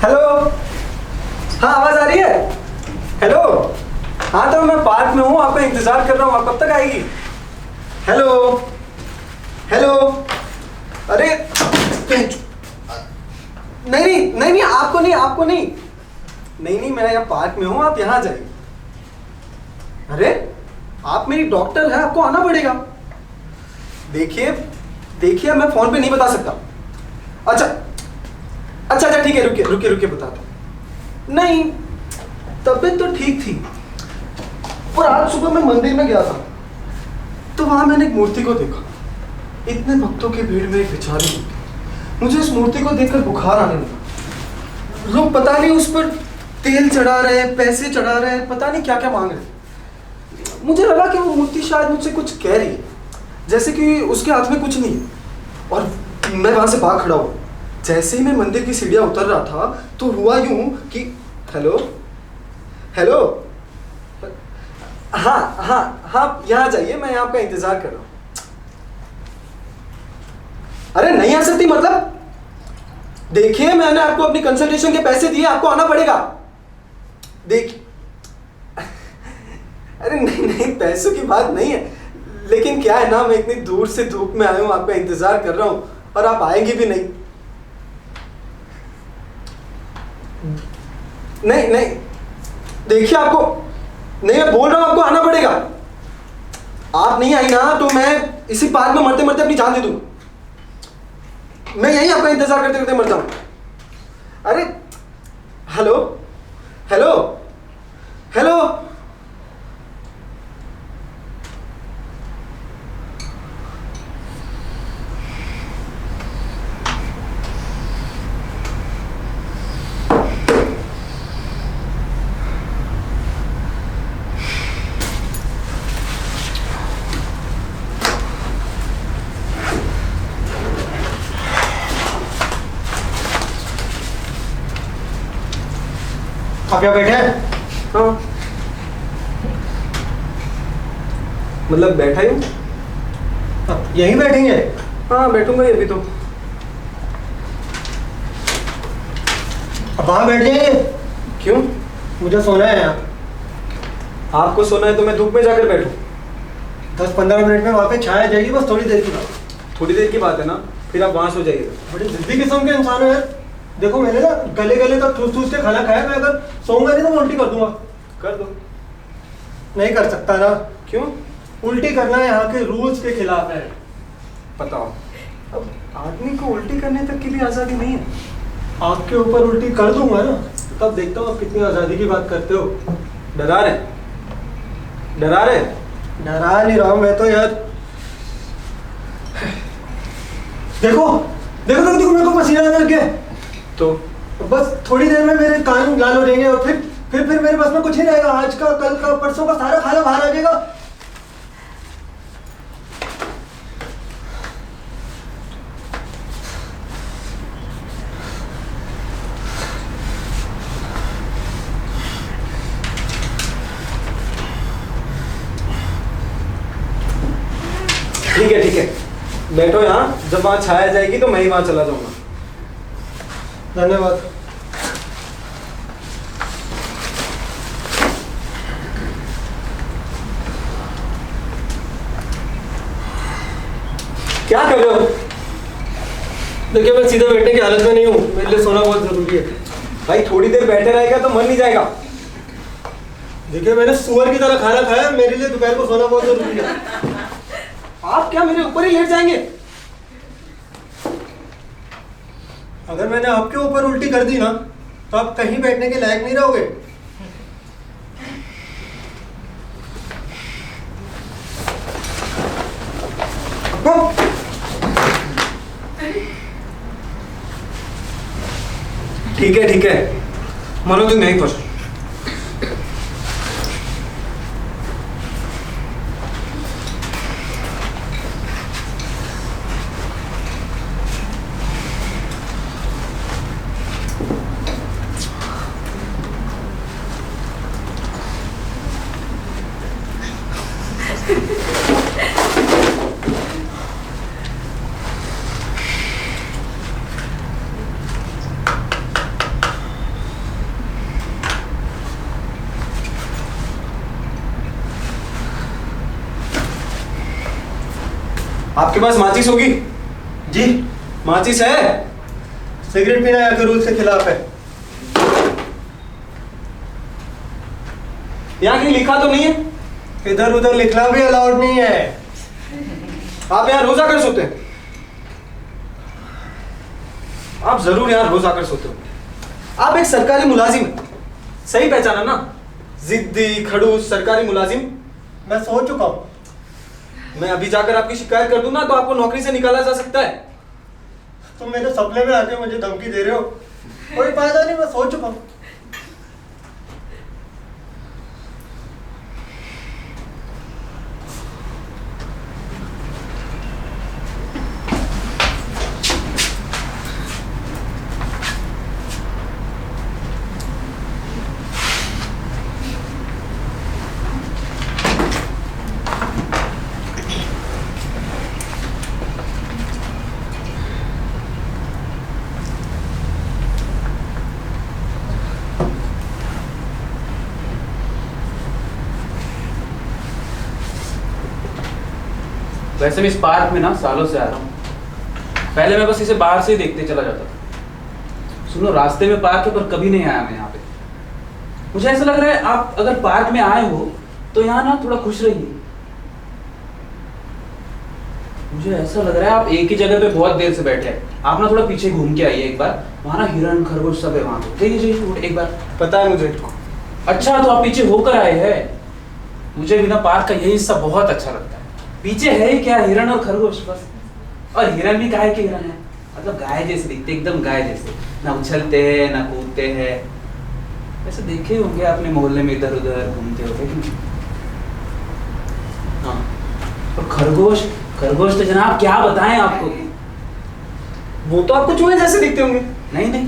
Hello. हाँ, आवाज आ रही है? हेलो। हाँ तो मैं पार्क में हूँ, आपका इंतजार कर रहा हूँ, आप कब तक आएगी? Hello hello. अरे नहीं नहीं नहीं नहीं, आपको नहीं, आपको नहीं। नहीं नहीं, मैं यहाँ पार्क में हूँ, आप यहाँ जाइए। अरे आप मेरी डॉक्टर है, आपको आना पड़ेगा। देखिए देखिए, मैं फोन पे नहीं बता सकता। अच्छा अच्छा अच्छा, ठीक है, रुकिए रुकिए रुकिए, बताता हूँ। नहीं, तबीयत तो ठीक थी, और आज सुबह मैं मंदिर में गया था, तो वहां मैंने एक मूर्ति को देखा। इतने भक्तों की भीड़ में एक बिचारी मूर्ति। मुझे इस मूर्ति को देखकर बुखार आने लगा। लोग पता नहीं उस पर तेल चढ़ा रहे हैं, पैसे चढ़ा रहे हैं, पता नहीं क्या क्या मांग रहे हैं। मुझे लगा कि वो मूर्ति शायद मुझसे कुछ कह रही है, जैसे कि उसके हाथ में कुछ नहीं है। और मैं वहां से भाग खड़ा हुआ। जैसे ही मैं मंदिर की सीढ़ियां उतर रहा था, तो हुआ यूं कि हेलो हेलो। हाँ हाँ हाँ, यहाँ जाइए, मैं आपका इंतजार कर रहा हूँ। अरे नहीं आ सकती मतलब? देखिए, मैंने आपको अपनी कंसल्टेशन के पैसे दिए, आपको आना पड़ेगा। देखिए अरे नहीं नहीं, पैसों की बात नहीं है, लेकिन क्या है ना, मैं इतनी दूर से धूप में आया हूँ, आपका इंतजार कर रहा हूँ, और आप आएंगे भी नहीं। नहीं नहीं, देखिए आपको, नहीं, मैं बोल रहा हूं आपको आना पड़ेगा। आप नहीं आई ना तो मैं इसी पार्क में मरते मरते अपनी जान दे दूंगा। मैं यहीं आपका इंतजार करते करते मर जाऊंगा। अरे हेलो हेलो हेलो। आप यहाँ बैठे हैं? हाँ, मतलब बैठा ही हूँ। आप यहीं बैठेंगे? हाँ, बैठूंगा ही अभी तो। अब वहाँ बैठ जाइए। क्यों? मुझे सोना है यहाँ। आपको सोना है तो मैं धूप में जाकर बैठूं? 10-15 मिनट में वहाँ पे छाया जाएगी, बस थोड़ी देर की बात। थोड़ी देर की बात है ना, फिर आप वहां सो जाइएगा। बड़ी जिद्दी किस्म के इंसान हो यार। देखो, मैंने ना गले गले तक ठूस ठूस के खाना खाया। मैं अगर सोऊंगा नहीं तो मैं उल्टी कर दूंगा। कर दो। नहीं कर सकता ना। क्यों? उल्टी करना यहाँ के रूल्स के खिलाफ है। बताओ, अब आदमी को उल्टी करने तक की भी आजादी नहीं है। आपके ऊपर उल्टी कर दूंगा ना, तब देखता हूँ आप कितनी आज़ादी की बात करते हो। डरा रहे? डरा रहे? डरा नहीं रहा हूँ मैं तो यार। देखो देखो देखो देखो, मेरे को पसीना आने लग गया। तो बस थोड़ी देर में मेरे कान लाल हो जाएंगे, और फिर मेरे बस में कुछ नहीं रहेगा। आज का, कल का, परसों का सारा खाना बाहर आ जाएगा। ठीक है, बैठो यहाँ। जब वहां छाया जाएगी तो मैं ही वहां चला जाऊंगा। धन्यवाद। क्या कर रहे हो? देखिए, मैं सीधे बैठने की हालत में नहीं हूँ, मेरे लिए सोना बहुत जरूरी है। भाई थोड़ी देर बैठे रहेगा तो मर नहीं जाएगा। देखिए, मैंने सुअर की तरह खाना खाया, मेरे लिए दोपहर को सोना बहुत जरूरी है। आप क्या मेरे ऊपर ही लेट जाएंगे? अगर मैंने आपके ऊपर उल्टी कर दी ना, तो आप कहीं बैठने के लायक नहीं रहोगे। ठीक है, मनो तुम यहीं पर। आपके पास माचिस होगी? जी। माचिस है? सिगरेट पीना यहाँ के रूल से खिलाफ है। यहाँ कहीं लिखा तो नहीं है? इधर उधर लिखना भी अलाउड नहीं है। आप यहाँ रोज आकर सोते हैं? आप जरूर यहाँ रोज आकर सोते हो। आप एक सरकारी मुलाजिम हैं, सही पहचाना ना? जिद्दी खड़ूस सरकारी मुलाजिम। मैं सो चुका हूँ। मैं अभी जाकर आपकी शिकायत कर दूं ना तो आपको नौकरी से निकाला जा सकता है। तुम मेरे सपने में आके मुझे धमकी दे रहे हो। कोई फायदा नहीं, मैं सो चुका हूँ। वैसे भी इस पार्क में ना सालों से आ रहा हूँ। पहले मैं बस इसे बाहर से ही देखते चला जाता था। सुनो, रास्ते में पार्क है पर कभी नहीं आया मैं यहाँ पे। मुझे ऐसा लग रहा है आप अगर पार्क में आए हो तो यहाँ ना थोड़ा खुश रहिए। मुझे ऐसा लग रहा है आप एक ही जगह पे बहुत देर से बैठे हैं। आप ना थोड़ा पीछे घूम के आइए एक बार। वहाँ ना हिरण खरगोश सब है वहाँ पे। जाइए एक बार। पता है मुझे। अच्छा, तो आप पीछे होकर आए हैं। मुझे भी ना पार्क का यही हिस्सा बहुत अच्छा लगता है। पीछे है ही क्या, हिरण और खरगोश बस। और हिरण भी गाय के हिरण है, मतलब गाय जैसे दिखते, एकदम गाय जैसे। ना उछलते हैं ना कूदते हैं। ऐसे देखे होंगे आपने मोहल्ले में इधर उधर घूमते होंगे कि नहीं? हाँ। और खरगोश तो जनाब क्या बताएं आपको। वो तो आपको चूहे जैसे दिखते होंगे। नहीं,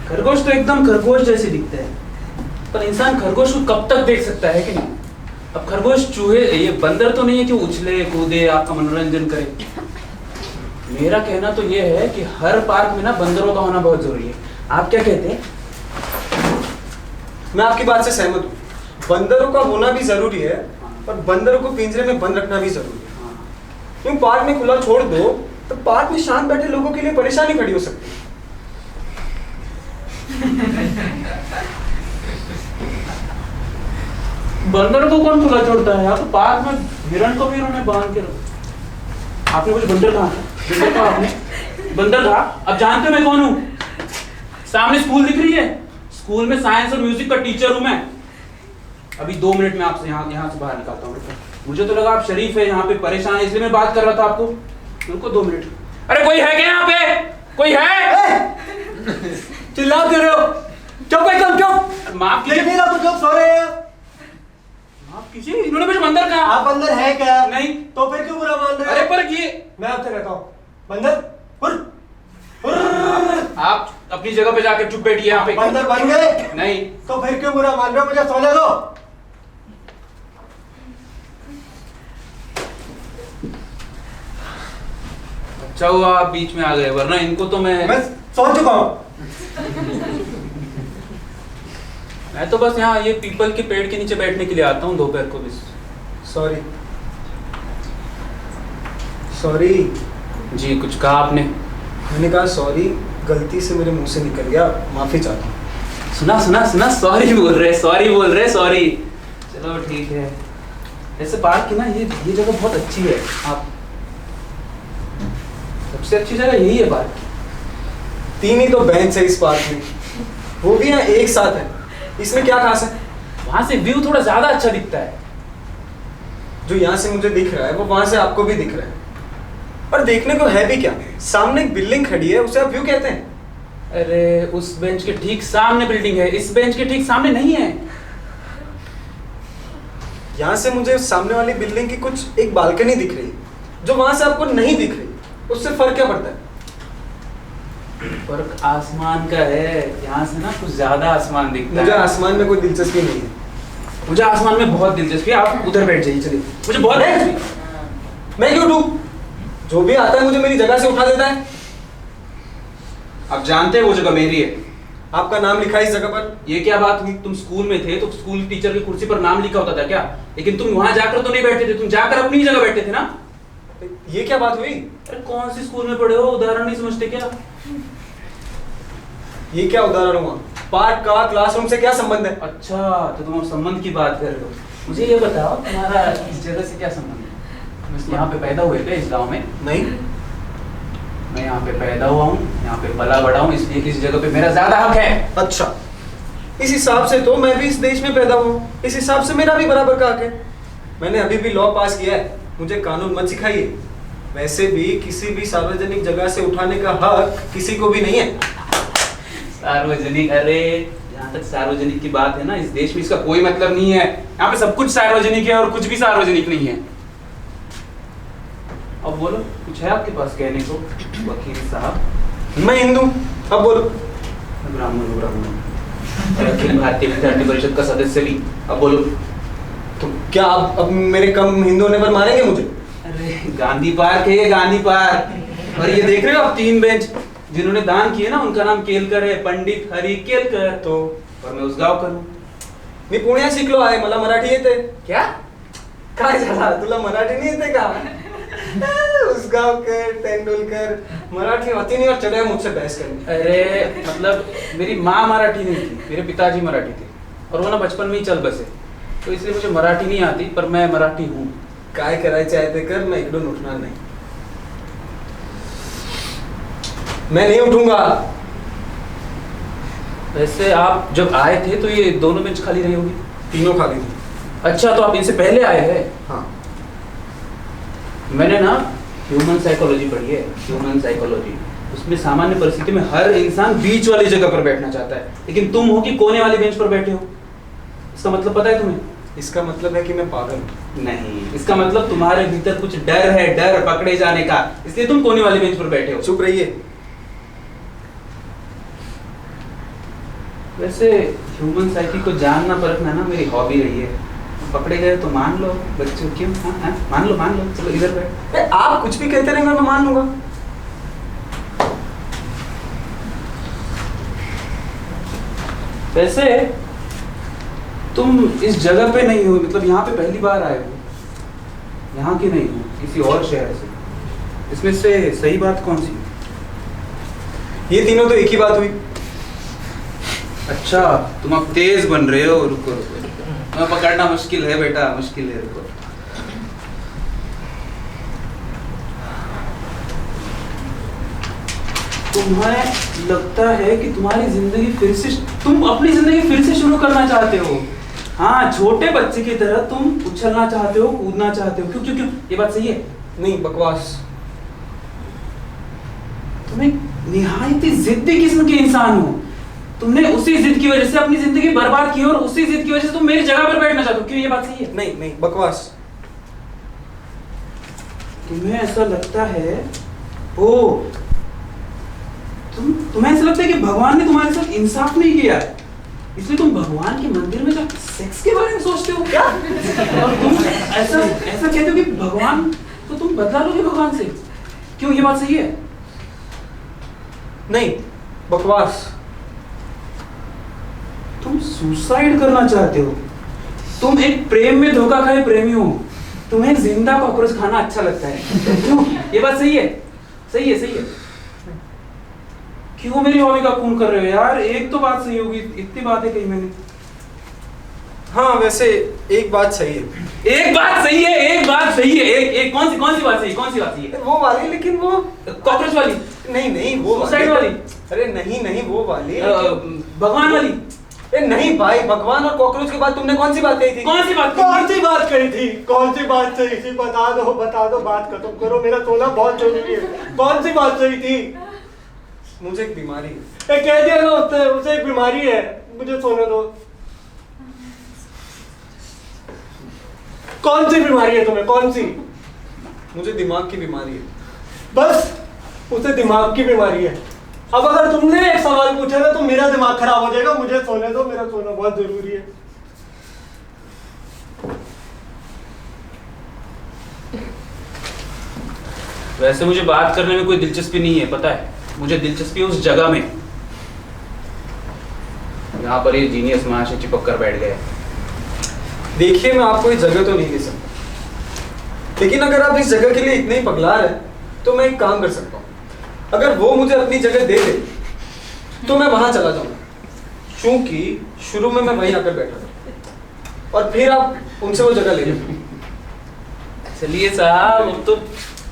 खरगोश तो एकदम खरगोश जैसे दिखते हैं। पर इंसान खरगोश को कब तक देख सकता है कि नहीं? अब खरगोश चूहे, ये बंदर तो नहीं है कि उछले कूदे आपका मनोरंजन करे। मेरा कहना तो ये है कि हर पार्क में ना बंदरों का होना बहुत जरूरी है। आप क्या कहते हैं? मैं आपकी बात से सहमत हूँ। बंदरों का होना भी जरूरी है, पर बंदरों को पिंजरे में बंद रखना भी जरूरी है। क्यों पार्क में खुला छोड़ दो तो पार्क में शांत बैठे लोगों के लिए परेशानी खड़ी हो सकती है। बंदर को कौन खुला छोड़ता है? यहाँ तो पार्क में हिरण को भी इन्होंने बांध के रखा। आपने कुछ बंदर कहा? बंदर कहा आपने? बंदर कहा? अब जानते हो मैं कौन हूँ? सामने स्कूल दिख रही है, स्कूल में साइंस और म्यूजिक का टीचर हूँ मैं। अभी 2 मिनट में आपसे यहाँ से बाहर निकालता हूँ। मुझे तो लगा आप शरीफ है, यहाँ पे परेशान है, इसलिए मैं बात कर रहा था आपको। रुको 2 मिनट। अरे कोई है क्या यहाँ पे? कोई है? चिल्ला क्यों रहे हो? चुप एकदम चुप। माफ कीजिए। नहीं ना कुछ लोग सो रहे हैं। माफ कीजिए, इन्होंने मुझे बंदर कहा। आप अंदर है क्या? नहीं। तो फिर क्यों बुरा मान रहे हो? अरे पर ये मैं आपसे कहता हूँ, बंदर आप अपनी जगह पे जाकर चुप बैठिए यहाँ पे। बंदर बन गए? नहीं। तो फिर क्यों बुरा मान रहे हो? मुझे सोने दो। अच्छा हुआ आप बीच में आ गए, वरना इनको तो मैं सो चुका हूँ। मैं तो बस यहाँ ये पीपल के पेड़ के नीचे बैठने के लिए आता हूँ दोपहर को भी। सॉरी। जी कुछ कहा आपने? मैंने कहा सॉरी, गलती से मेरे मुंह से निकल गया, माफी चाहता हूँ। सुना सॉरी बोल रहे सॉरी। चलो ठीक है। ऐसे पार्क की ना ये जगह बहुत अच्छी है। आप सबसे अच्छी जगह यही है पार्क की। 3 ही तो बेंच है इस पार्क में, वो भी यहाँ एक साथ है। इसमें क्या खास है? वहां से व्यू थोड़ा ज्यादा अच्छा दिखता है। जो यहाँ से मुझे दिख रहा है वो वहां से आपको भी दिख रहा है। और देखने को है भी क्या, सामने एक बिल्डिंग खड़ी है, उसे आप व्यू कहते हैं? अरे उस बेंच के ठीक सामने बिल्डिंग है, इस बेंच के ठीक सामने नहीं है। यहाँ से मुझे सामने वाली बिल्डिंग की कुछ एक बालकनी दिख रही है, जो वहां से आपको नहीं दिख रही। उससे फर्क क्या पड़ता है? फर्क आसमान का है। यहाँ से ना कुछ ज्यादा आसमान दिखता मुझे है। आसमान में कोई दिलचस्पी नहीं है। मुझे आसमान में बहुत दिलचस्पी है। आप उधर बैठ जाइए, चलिए। मुझे बहुत दिलचस्पी। मैं क्यों उठूं? जो भी आता है मुझे मेरी जगह से उठा देता है। आप जानते हैं वो जगह मेरी है। आपका नाम लिखा है इस जगह पर। ये क्या बात हुई? तुम स्कूल में थे तो स्कूल टीचर की कुर्सी पर नाम लिखा होता था क्या? लेकिन तुम वहां जाकर तो नहीं बैठते थे, तुम जाकर अपनी जगह बैठते थे ना। ये क्या बात हुई? अरे कौन सी स्कूल में पढ़े हो, उदाहरण नहीं समझते क्या? ये क्या उदाहरण हुआ? पाठ का क्लासरूम से क्या संबंध है? अच्छा, तो तुम संबंध की बात कर रहे हो। मुझे ये बताओ, तुम्हारा इस जगह से क्या संबंध है? बस यहाँ पे पैदा हुए थे इस गांव में? नहीं। मैं यहाँ पे पैदा हुआ हूँ, यहाँ पे पला बड़ा हूँ, इसलिए इस जगह पे मेरा ज्यादा हक है। अच्छा, इस हिसाब से तो मैं भी इस देश में पैदा हुआ, इस हिसाब से मेरा भी बराबर का हक है। मैंने अभी भी लॉ पास किया है, मुझे कानून मत सिखाइए। वैसे भी किसी भी सार्वजनिक जगह से उठाने का हक किसी को भी नहीं है। सार्वजनिक? अरे जहाँ तक सार्वजनिक की बात है ना, इस देश में इसका कोई मतलब नहीं है। यहाँ पे सब कुछ सार्वजनिक है और कुछ भी सार्वजनिक नहीं है। अब बोलो, कुछ है आपके पास कहने को वकील साहब? मैं हिंदू, अब बोलो। ब्राह्मण अखिल भारतीय विद्यार्थी परिषद का सदस्य भी, अब बोलो। तो क्या आप अब मेरे कम हिंदू होने पर मारेंगे मुझे? अरे गांधी पार्क है ये, गांधी पार्क। और ये देख रहे हो आप 3 बेंच जिन्होंने दान किए ना, उनका नाम केलकर है, पंडित हरी केलकर। तो और मैं उस गांव का हूँ। मी पुण्यात शिकलो आहे, मला मराठी येते। क्या? काय झालं, तुला मराठी नहीं येते का? उस गांव के तेंदुलकर मराठी होती नहीं और चढ़े मुझसे बहस करने। अरे मतलब मेरी माँ मराठी नहीं थी, मेरे पिताजी मराठी थे और वो ना बचपन में ही चल बसे, तो इसलिए मुझे मराठी नहीं आती, पर मैं मराठी हूँ। काय करायचे आहे ते कर, मैं इकडून उठणार नहीं। मैं नहीं उठूंगा। वैसे आप जब आए थे तो ये दोनों बेंच खाली रही होगी? तीनों खाली थी। अच्छा, तो आप इनसे पहले आए हैं? हाँ। मैंने ना ह्यूमन साइकोलॉजी पढ़ी है, ह्यूमन साइकोलॉजी। उसमें सामान्य परिस्थिति में हर इंसान बीच वाली जगह पर बैठना चाहता है, लेकिन तुम हो कि कोने वाली बेंच पर बैठे हो। इसका मतलब पता है तुम्हें? इसका मतलब है कि मैं पागल हूँ। नहीं, इसका मतलब तुम्हारे भीतर कुछ डर है, डर पकड़े जाने का, इसलिए तुम कोने वाली बेंच पर बैठे हो। चुप रहिए। वैसे ह्यूमन साइकी को जानना परखना ना मेरी हॉबी रही है। पकड़े गए तो मान लो बच्चों, क्यों? हाँ, मान लो, चलो इधर बैठ। आप कुछ भी कहते रहेंगे मैं मान लूंगा। वैसे तुम इस जगह पे नहीं हो, मतलब यहाँ पे पहली बार आए हो, यहाँ की नहीं हो, किसी और शहर से। इसमें से सही बात कौन सी? ये तीनों तो एक ही बात हुई। अच्छा, तुम अब तेज बन रहे हो। रुको रुको, मैं पकड़ना मुश्किल है बेटा, मुश्किल है। रुको। तुम्हें लगता है कि तुम्हारी जिंदगी फिर से, तुम अपनी जिंदगी फिर से शुरू करना चाहते हो। हाँ, छोटे बच्चे की तरह तुम उछलना चाहते हो, कूदना चाहते हो। क्यों क्यों क्यों? ये बात सही है? नहीं, बकवास। तुम एक निहायती जिद्दी किस्म के इंसान हो। तुमने उसी जिद की वजह से अपनी जिंदगी बर्बाद की और उसी जिद की वजह से तुम मेरी जगह पर बैठना चाहते हो। क्यों? ये बात सही है? नहीं नहीं, बकवास। तुम्हें ऐसा लगता है, ओ तुम्हें ऐसा लगता है कि भगवान ने तुम्हारे साथ इंसाफ नहीं किया, इसलिए तुम भगवान के मंदिर में जाकर सेक्स के बारे में सोचते हो क्या? और तुम ऐसा कहते हो कि भगवान, तो तुम बदला लोगे भगवान से। क्यों? ये बात सही है? नहीं, बकवास। तुम सुसाइड करना चाहते हो। तुम एक प्रेम में धोखा खाए प्रेमी हो। तुम्हें जिंदा कॉकरोच खाना अच्छा लगता है। क्यों? ये बात सही है? सही है, सही है। क्यों मेरी हॉबी का खून कर रहे हो यार? एक तो बात सही होगी, इतनी बातें कही मैंने। हाँ, वैसे एक बात सही है। एक बात सही है, एक बात सही है। एक कौन सी बात सही है? कौन सी बात सही है? वो वाली, लेकिन वो कॉकरोच वाली? नहीं नहीं, वो सुसाइड वाली? अरे नहीं नहीं, वो वाली। भगवान वाली? नहीं भाई, भगवान और कॉकरोच के बाद तुमने कौन सी बात कही थी? कौन सी बात कही थी? कौन सी बात सही थी? बता दो, बात खत्म करो, मेरा सोना बहुत जरूरी है। कौन सी बात सही थी? मुझे एक बीमारी है। कह दिया ना उसने, उसे एक बीमारी है, मुझे सोने दो। कौन सी बीमारी है तुम्हें? कौन सी? मुझे दिमाग की बीमारी है। बस उसे दिमाग की बीमारी है। अब अगर तुमने एक सवाल पूछा ना तो मेरा दिमाग खराब हो जाएगा। मुझे सोने दो, मेरा सोना बहुत जरूरी है। वैसे मुझे बात करने में कोई दिलचस्पी नहीं है, पता है? मुझे दिलचस्पी उस जगह में यहाँ पर ये जीनियस महाशय चिपक कर बैठ गए। देखिए, मैं आपको ये जगह तो नहीं दे सकता, लेकिन अगर आप इस जगह के लिए इतने ही पगला रहे तो मैं एक काम कर सकता हूँ। अगर वो मुझे अपनी जगह दे दे तो मैं वहां चला जाऊंगा, क्योंकि शुरू में मैं वहीं आकर बैठा था और फिर आप उनसे वो जगह ले लो। चलिए साहब, अब तो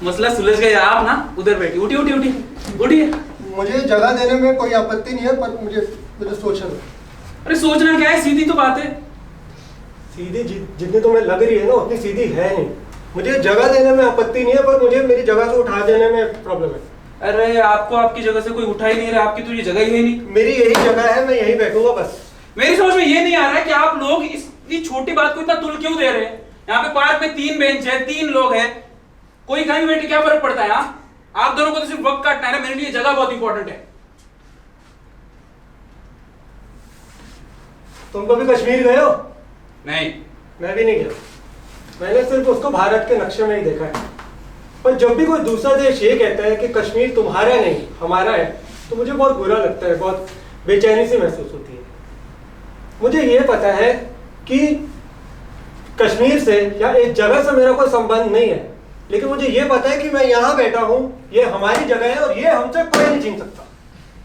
मसला सुलझ गया। आप ना उधर बैठिए, उठिए उठिए उठिए उठिए। मुझे जगह देने में कोई आपत्ति नहीं है, पर मुझे सोचना दो। अरे सोचना क्या है, सीधी तो बात है। सीधी जितनी तुम्हें लग रही है ना उतनी सीधी है नहीं। मुझे जगह देने में आपत्ति नहीं है, पर मुझे मेरी जगह से उठा देने में प्रॉब्लम है। अरे आपको आपकी जगह से कोई उठा ही नहीं रहा, आपकी तो ये जगह ही है नहीं। मेरी यही जगह है, मैं यहीं बैठूंगा बस। मेरी समझ में ये नहीं आ रहा है कि आप लोग इतनी छोटी बात को इतना तुल क्यों दे रहे हैं। यहाँ पे पार्क में 3 बेंच है, 3 लोग हैं, कोई कहीं बैठे क्या फर्क पड़ता है। आप दोनों को तो सिर्फ वक्त काटना है ना, मेरे लिए जगह बहुत इंपॉर्टेंट है। तुम कभी कश्मीर गए हो? नहीं। मैं भी नहीं गया, मैंने सिर्फ उसको भारत के नक्शे में ही देखा है। पर जब भी कोई दूसरा देश ये कहता है कि कश्मीर तुम्हारा नहीं हमारा है, तो मुझे बहुत बुरा लगता है, बहुत बेचैनी सी महसूस होती है। मुझे ये पता है कि कश्मीर से या एक जगह से मेरा कोई संबंध नहीं है, लेकिन मुझे ये पता है कि मैं यहाँ बैठा हूँ, ये हमारी जगह है और ये हमसे कोई नहीं छीन सकता।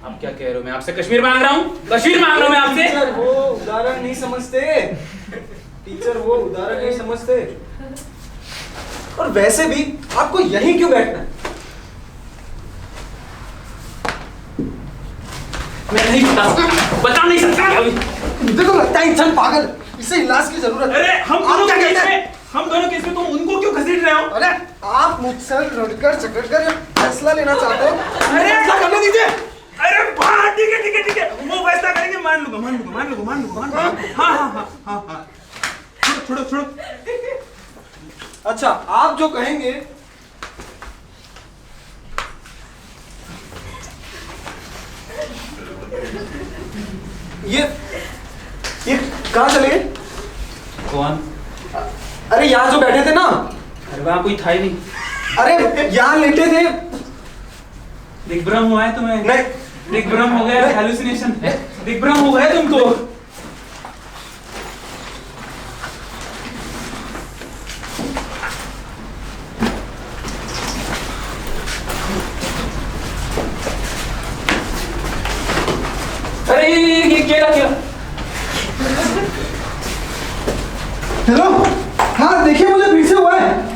आप क्या कह रहे हो? मैं आपसे कश्मीर मांग रहा हूँ, कश्मीर मांग रहा हूँ मैं आपसे। टीचर वो उदाहरण नहीं समझते, टीचर वो उदाहरण नहीं समझते। और वैसे भी आपको यहीं क्यों बैठना है? मैं नहीं बता नहीं सकता अभी। देखो लगता है इंसान पागल है, इसे इलाज की जरूरत है। अरे हम आप दोनों क्या के कहते केस हैं? में, हम दोनों केस में तुम उनको क्यों घसीट रहे हो? अरे आप मुझसे लड़कर झगड़कर ये फैसला लेना चाहते हो? अरे ऐसा करने दीजिए। अरे हाँ ठीक है ठीक है ठीक है, वो फैसला करेंगे, मान लूंगा मान लूंगा मान लूंगा मान लूंगा मान लूंगा। हाँ हाँ हाँ हाँ हाँ, छोड़ो छोड़ो छोड़ो। अच्छा आप जो कहेंगे ये कहाँ चले गए? कौन? अरे यहाँ जो बैठे थे ना, अरे वहाँ कोई था ही नहीं। अरे यहाँ लेटे थे। दिग्भ्रम हुआ है तुम्हें? नहीं, दिग्भ्रम हो गया, हैलुसिनेशन, दिग्भ्रम हो गया तुमको। अरे ये क्या? हेलो, हाँ देखिए मुझे फिर से हुआ है।